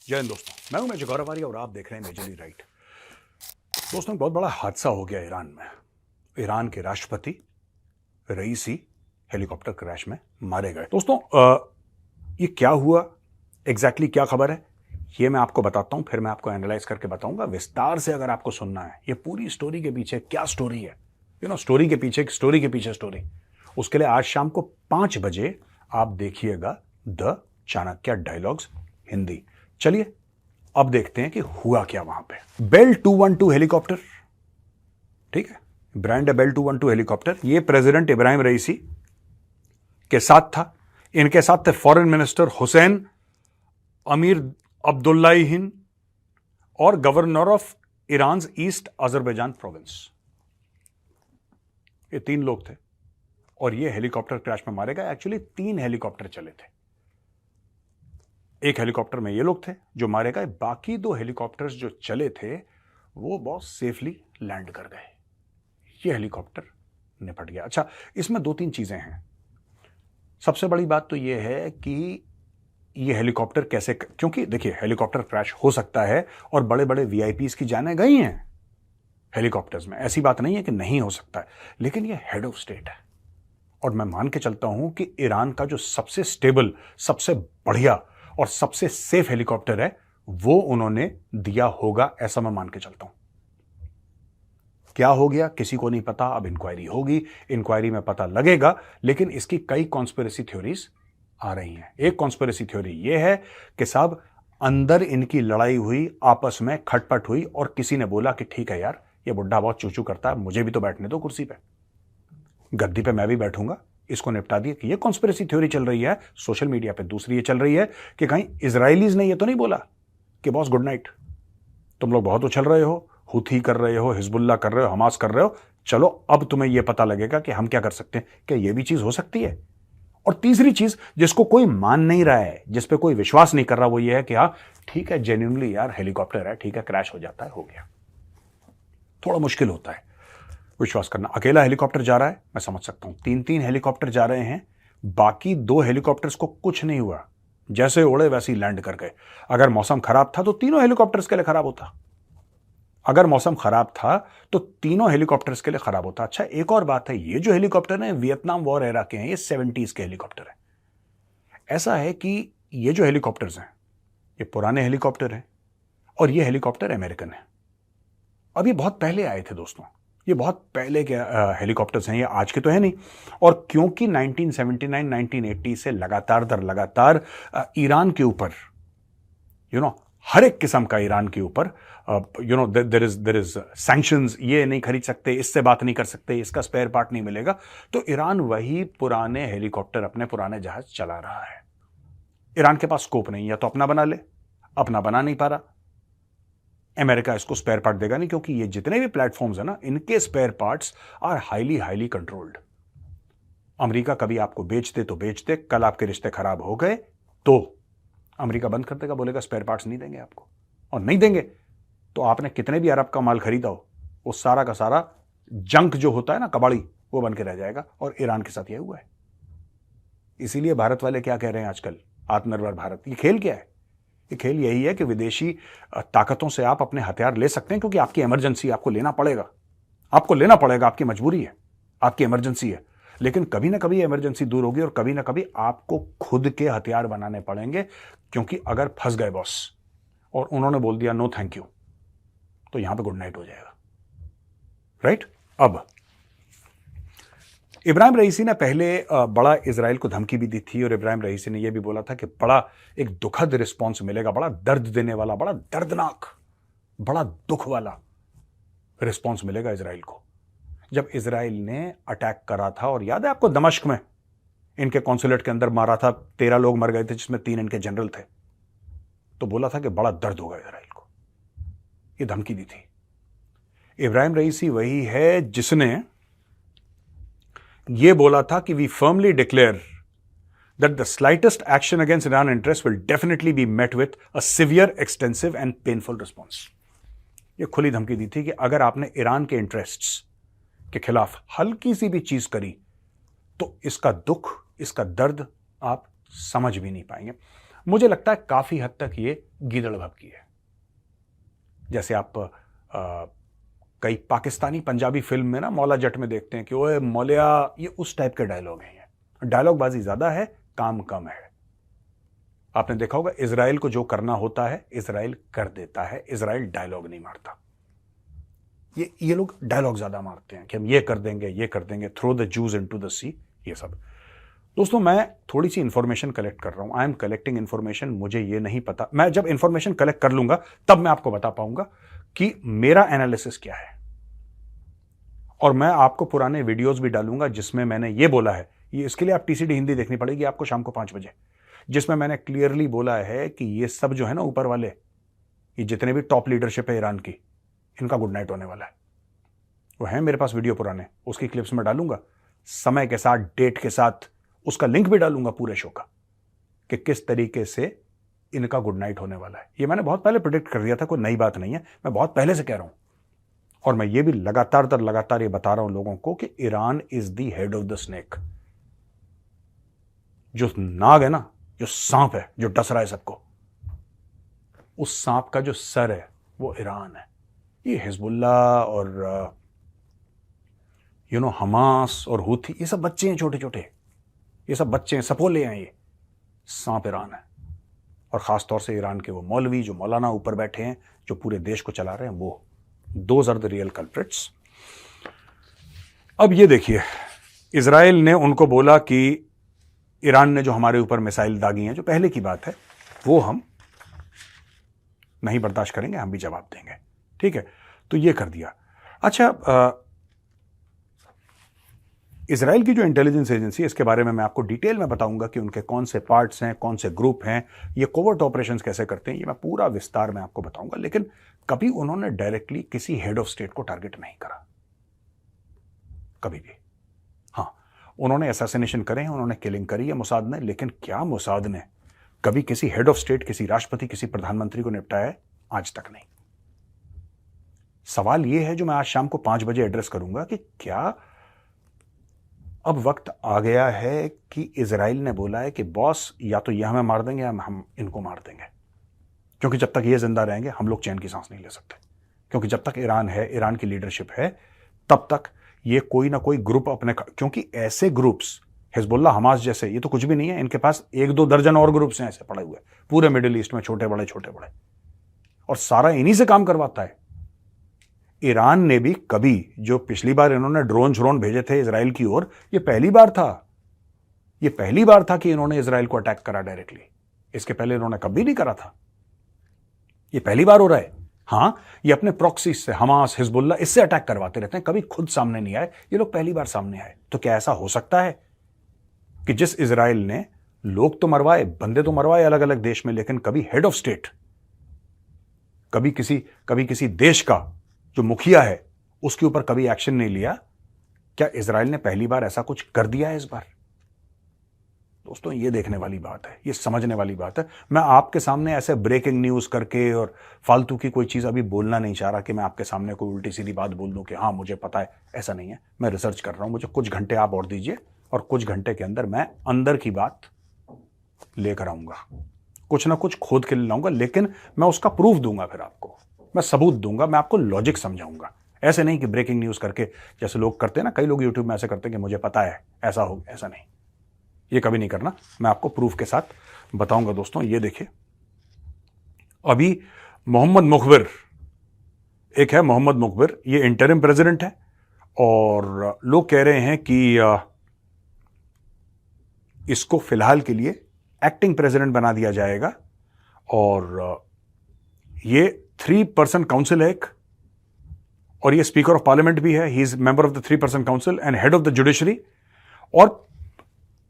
जय हिंद दोस्तों, मैं हूं मेजर गौरव आर्य और आप देख रहे हैं मेजरली राइट। दोस्तों, बहुत बड़ा हादसा हो गया ईरान में। ईरान के राष्ट्रपति रईसी हेलीकॉप्टर क्रैश में मारे गए। दोस्तों, ये क्या हुआ, एग्जैक्टली क्या खबर है, ये मैं आपको बताता हूं, फिर मैं आपको एनालाइज करके बताऊंगा विस्तार से। अगर आपको सुनना है ये पूरी स्टोरी के पीछे क्या स्टोरी है, स्टोरी के पीछे स्टोरी, उसके लिए आज शाम को 5 बजे आप देखिएगा द चाणक्य डायलॉग्स हिंदी। चलिए अब देखते हैं कि हुआ क्या वहां पे। बेल 212 हेलीकॉप्टर, ठीक है, ब्रांड है बेल 212 हेलीकॉप्टर। ये प्रेसिडेंट इब्राहिम रईसी के साथ था। इनके साथ थे फॉरेन मिनिस्टर हुसैन अमीर अब्दुल्लाहिन और governor of Iran east Azerbaijan province. ये 3 लोग थे और ये हेलीकॉप्टर क्रैश में मारे गए। एक्चुअली 3 हेलीकॉप्टर चले थे। एक हेलीकॉप्टर में ये लोग थे जो मारे गए, बाकी 2 हेलीकॉप्टर्स जो चले थे वो बहुत सेफली लैंड कर गए। ये हेलीकॉप्टर निपट गया। अच्छा, इसमें 2-3 चीजें हैं। सबसे बड़ी बात तो ये है कि ये हेलीकॉप्टर कैसे, क्योंकि देखिए हेलीकॉप्टर क्रैश हो सकता है और बड़े बड़े वीआईपीज की जानें गई हैं हेलीकॉप्टर्स में, ऐसी बात नहीं है कि नहीं हो सकता है, लेकिन ये हेड ऑफ स्टेट है और मैं मान के चलता हूं कि ईरान का जो सबसे स्टेबल, सबसे बढ़िया और सबसे सेफ हेलीकॉप्टर है वो उन्होंने दिया होगा, ऐसा मैं मान के चलता हूं। क्या हो गया किसी को नहीं पता। अब इंक्वायरी होगी, इंक्वायरी में पता लगेगा, लेकिन इसकी कई कॉन्स्पिरेसी थ्योरीज आ रही हैं। एक कॉन्स्पिरेसी थ्योरी यह है कि साहब अंदर इनकी लड़ाई हुई, आपस में खटपट हुई और किसी ने बोला कि ठीक है यार, ये बुढ़ा बहुत चूचू करता है, मुझे भी तो बैठने दो कुर्सी पे, गद्दी पे मैं भी बैठूंगा, इसको निपटा दिए। कि ये कॉन्स्पिरेसी थ्योरी चल रही है सोशल मीडिया पे। दूसरी ये चल रही है कि कहीं इजरायलीज ने ये तो नहीं बोला कि बॉस गुड नाइट, तुम लोग बहुत उछल रहे हो, हुथी कर रहे हो, हिजबुल्ला कर रहे हो, हमास कर रहे हो, चलो अब तुम्हें यह पता लगेगा कि हम क्या कर सकते हैं, क्या यह भी चीज हो सकती है। और तीसरी चीज जिसको कोई मान नहीं रहा है, जिस पे कोई विश्वास नहीं कर रहा, वो ये है कि हाँ ठीक है, जेन्युइनली यार हेलीकॉप्टर है, ठीक है क्रैश हो जाता है, हो गया। थोड़ा मुश्किल होता है विश्वास करना। अकेला हेलीकॉप्टर जा रहा है मैं समझ सकता हूं, 3-3 हेलीकॉप्टर जा रहे हैं, बाकी 2 हेलीकॉप्टर्स को कुछ नहीं हुआ, जैसे उड़े वैसे ही लैंड कर गए। अगर मौसम खराब था तो तीनों हेलीकॉप्टर्स के लिए खराब होता। अगर मौसम खराब था तो तीनों हेलीकॉप्टर्स के लिए खराब होता। अच्छा, एक और बात है, ये जो हेलीकॉप्टर है वियतनाम वॉर एरा के हैं, ये 70s के हेलीकॉप्टर है। ऐसा है कि ये जो हेलीकॉप्टर्स हैं ये पुराने हेलीकॉप्टर हैं और ये हेलीकॉप्टर अमेरिकन है। अब ये बहुत पहले आए थे दोस्तों, ये बहुत पहले के हेलीकॉप्टर्स हैं, ये आज के तो है नहीं। और क्योंकि 1979 1980 से लगातार दर लगातार ईरान के ऊपर हर एक किस्म का ईरान के ऊपर देयर इज सैंक्शंस, ये नहीं खरीद सकते, इससे बात नहीं कर सकते, इसका स्पेयर पार्ट नहीं मिलेगा, तो ईरान वही पुराने हेलीकॉप्टर, अपने पुराने जहाज चला रहा है। ईरान के पास स्कोप नहीं, या तो अपना बना ले, अपना बना नहीं पा रहा, अमेरिका इसको स्पेयर पार्ट देगा नहीं, क्योंकि ये जितने भी प्लेटफॉर्म्स है ना, इनके spare parts are highly controlled. America कभी आपको बेच दे तो बेच दे, कल आपके रिश्ते खराब हो गए तो अमेरिका बंद कर देगा, बोलेगा स्पेयर पार्ट्स नहीं देंगे आपको, और नहीं देंगे तो आपने कितने भी अरब का माल खरीदा हो वो सारा का सारा जंक जो होता है ना, कबाड़ी, वो बन के रह जाएगा। और ईरान के साथ यह हुआ है। इसीलिए भारत वाले क्या कह रहे हैं आजकल, आत्मनिर्भर भारत। ये खेल क्या है? ये खेल यही है कि विदेशी ताकतों से आप अपने हथियार ले सकते हैं, क्योंकि आपकी इमरजेंसी, आपको लेना पड़ेगा, आपकी मजबूरी है, आपकी इमरजेंसी है। लेकिन कभी ना कभी इमरजेंसी दूर होगी और कभी ना कभी आपको खुद के हथियार बनाने पड़ेंगे, क्योंकि अगर फंस गए बॉस और उन्होंने बोल दिया नो थैंक यू, तो यहां पे गुड नाइट हो जाएगा, राइट। अब इब्राहिम रईसी ने पहले बड़ा इजराइल को धमकी भी दी थी, और इब्राहिम रईसी ने यह भी बोला था कि बड़ा एक दुखद रिस्पॉन्स मिलेगा, बड़ा दर्द देने वाला, बड़ा दर्दनाक, बड़ा दुख वाला रिस्पॉन्स मिलेगा इजराइल को। जब इजराइल ने अटैक करा था, और याद है आपको दमिश्क में इनके कॉन्सुलेट के अंदर मारा था, 13 लोग मर गए थे, जिसमें 3 इनके जनरल थे, तो बोला था कि बड़ा दर्द होगा इजराइल को, ये धमकी दी थी। इब्राहिम रईसी वही है जिसने यह बोला था कि we firmly declare that the slightest action against Iran interest will definitely be met with a severe, extensive and painful response. यह खुली धमकी दी थी कि अगर आपने ईरान के इंटरेस्ट्स के खिलाफ हल्की सी भी चीज करी तो इसका दुख, इसका दर्द आप समझ भी नहीं पाएंगे। मुझे लगता है काफी हद तक ये गीदड़ भभकी है। जैसे आप कई पाकिस्तानी पंजाबी फिल्म में ना मौला जट में देखते हैं कि ओए मौलिया, ये उस टाइप के डायलॉग हैं। ये डायलॉगबाजी ज्यादा है, काम कम है। आपने देखा होगा इजराइल को जो करना होता है इजराइल कर देता है, इजराइल डायलॉग नहीं मारता। ये लोग डायलॉग ज्यादा मारते हैं कि हम ये कर देंगे, throw the Jews into the sea, ये सब। दोस्तों, मैं थोड़ी सी इंफॉर्मेशन कलेक्ट कर रहा हूं। I am collecting information. मुझे ये नहीं पता, मैं जब इंफॉर्मेशन कलेक्ट कर लूंगा तब मैं आपको बता पाऊंगा कि मेरा एनालिसिस क्या है। और मैं आपको पुराने वीडियोस भी डालूंगा जिसमें मैंने ये बोला है, ये इसके लिए आप टीसीडी हिंदी देखनी पड़ेगी आपको शाम को 5 बजे, जिसमें मैंने क्लियरली बोला है कि ये सब जो है ना ऊपर वाले, ये जितने भी टॉप लीडरशिप है ईरान की, इनका गुड नाइट होने वाला है। वो है मेरे पास वीडियो पुराने, उसकी क्लिप्स में डालूंगा समय के साथ, डेट के साथ, उसका लिंक भी डालूंगा पूरे शो का कि किस तरीके से इनका गुड नाइट होने वाला है। ये मैंने बहुत पहले प्रेडिक्ट कर दिया था, कोई नई बात नहीं है, मैं बहुत पहले से कह रहा हूं। और मैं ये भी लगातार ये बता रहा हूं लोगों को कि Iran is the head of the snake. जो नाग है ना, जो सांप है जो डस रहा है सबको, उस सांप का जो सर है वो ईरान है। ये हिजबुल्ला और हमास और हुथी, ये सब बच्चे हैं छोटे छोटे, ये सब बच्चे हैं, सपोले हैं। ये सांप ईरान है। और खासतौर से ईरान के वो मौलवी जो मौलाना ऊपर बैठे हैं, जो पूरे देश को चला रहे हैं, वो those are the real culprits. अब ये देखिए, इजराइल ने उनको बोला कि ईरान ने जो हमारे ऊपर मिसाइल दागी हैं, जो पहले की बात है, वो हम नहीं बर्दाश्त करेंगे, हम भी जवाब देंगे। ठीक है, तो ये कर दिया। अच्छा, इजराइल की जो इंटेलिजेंस एजेंसी, इसके बारे में मैं आपको डिटेल में बताऊंगा कि उनके कौन से पार्ट्स हैं, कौन से ग्रुप हैं, ये कोवर्ट ऑपरेशंस कैसे करते हैं, ये मैं पूरा विस्तार में आपको बताऊंगा। लेकिन कभी उन्होंने डायरेक्टली किसी हेड ऑफ स्टेट को टारगेट नहीं करा, कभी भी। हाँ, उन्होंने असैसिनेशन करे हैं, उन्होंने किलिंग करी है मोसाद ने, लेकिन क्या मोसाद ने कभी किसी हेड ऑफ स्टेट, किसी राष्ट्रपति, किसी प्रधानमंत्री को निपटाया है? आज तक नहीं। सवाल यह है जो मैं आज शाम को 5 बजे एड्रेस करूंगा कि क्या अब वक्त आ गया है कि इजराइल ने बोला है कि बॉस, या तो ये हमें मार देंगे या हम इनको मार देंगे, क्योंकि जब तक ये जिंदा रहेंगे हम लोग चैन की सांस नहीं ले सकते। क्योंकि जब तक ईरान है, ईरान की लीडरशिप है, तब तक ये कोई ना कोई ग्रुप अपने, क्योंकि ऐसे ग्रुप्स हिजबुल्ला, हमास जैसे, ये तो कुछ भी नहीं है, इनके पास 1-2 दर्जन और ग्रुप्स हैं ऐसे पड़े हुए पूरे मिडिल ईस्ट में, छोटे बड़े, और सारा इन्हीं से काम करवाता है। ईरान ने भी कभी, जो पिछली बार इन्होंने ड्रोन भेजे थे इजराइल की ओर, ये पहली बार था कि इन्होंने इजराइल को अटैक करा डायरेक्टली। इसके पहले इन्होंने कभी नहीं करा था, ये पहली बार हो रहा है। हां, ये अपने प्रॉक्सी से, हमास, हिजबुल्ला, इससे अटैक करवाते रहते हैं, कभी खुद सामने नहीं आए, ये लोग पहली बार सामने आए। तो क्या ऐसा हो सकता है कि जिस इजराइल ने लोग तो मरवाए, बंदे तो मरवाए अलग अलग देश में, लेकिन कभी हेड ऑफ स्टेट, कभी किसी देश का जो मुखिया है उसके ऊपर कभी एक्शन नहीं लिया? क्या इजराइल ने पहली बार ऐसा कुछ कर दिया है इस बार? दोस्तों, ये देखने वाली बात है, ये समझने वाली बात है। मैं आपके सामने ऐसे ब्रेकिंग न्यूज करके और फालतू की कोई चीज अभी बोलना नहीं चाह रहा कि मैं आपके सामने कोई उल्टी सीधी बात बोल दूं कि हाँ मुझे पता है, ऐसा नहीं है। मैं रिसर्च कर रहा हूं, मुझे कुछ घंटे आप और दीजिए, और कुछ घंटे के अंदर मैं अंदर की बात लेकर आऊंगा, कुछ ना कुछ खोद के लाऊंगा, लेकिन मैं उसका प्रूफ दूंगा, फिर आपको मैं सबूत दूंगा, मैं आपको लॉजिक समझाऊंगा। ऐसे नहीं कि ब्रेकिंग न्यूज करके, जैसे लोग करते हैं ना, कई लोग यूट्यूब में ऐसे करते हैं कि मुझे पता है ऐसा हो, ऐसा नहीं, ये कभी नहीं करना। मैं आपको प्रूफ के साथ बताऊंगा। दोस्तों, ये देखिए, अभी मोहम्मद मुखबिर, एक है मोहम्मद मुखबिर, ये इंटरिम प्रेसिडेंट है, और लोग कह रहे हैं कि इसको फिलहाल के लिए एक्टिंग प्रेसिडेंट बना दिया जाएगा। और ये 3-पर्सन काउंसिल है एक, और ये स्पीकर ऑफ पार्लियामेंट भी है। He is member of the three person council and head of the judiciary. और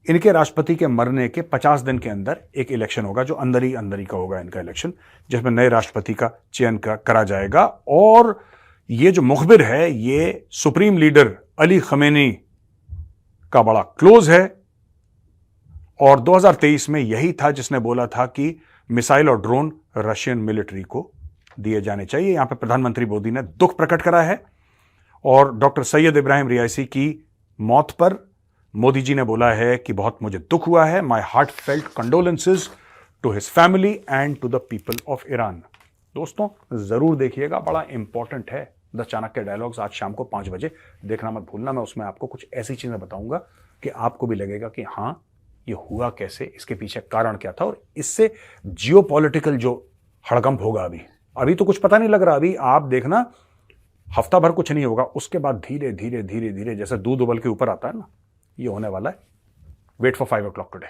इनके राष्ट्रपति के मरने के 50 दिन के अंदर एक इलेक्शन होगा, जो अंदर ही का होगा इनका इलेक्शन, जिसमें नए राष्ट्रपति का चयन करा जाएगा। और ये जो मुखबिर है, ये सुप्रीम लीडर अली खमेनी का बड़ा क्लोज है, और 2023 में यही था जिसने बोला था कि मिसाइल और ड्रोन रशियन मिलिट्री को दिए जाने चाहिए। यहां पे प्रधानमंत्री मोदी ने दुख प्रकट करा है, और डॉक्टर सैयद इब्राहिम रियासी की मौत पर मोदी जी ने बोला है कि बहुत मुझे दुख हुआ है, my heartfelt condolences to his family and to the people of Iran. दोस्तों जरूर देखिएगा, बड़ा इंपॉर्टेंट है द चाणक्य डायलॉग्स, आज शाम को 5 बजे देखना मत भूलना। मैं उसमें आपको कुछ ऐसी चीजें बताऊंगा कि आपको भी लगेगा कि हाँ ये हुआ कैसे, इसके पीछे कारण क्या था, और इससे जियोपॉलिटिकल जो हड़कंप होगा अभी तो कुछ पता नहीं लग रहा। अभी आप देखना हफ्ता भर कुछ नहीं होगा, उसके बाद धीरे धीरे धीरे धीरे जैसे दूध उबल के ऊपर आता है ना, ये होने वाला है। Wait for 5 o'clock today.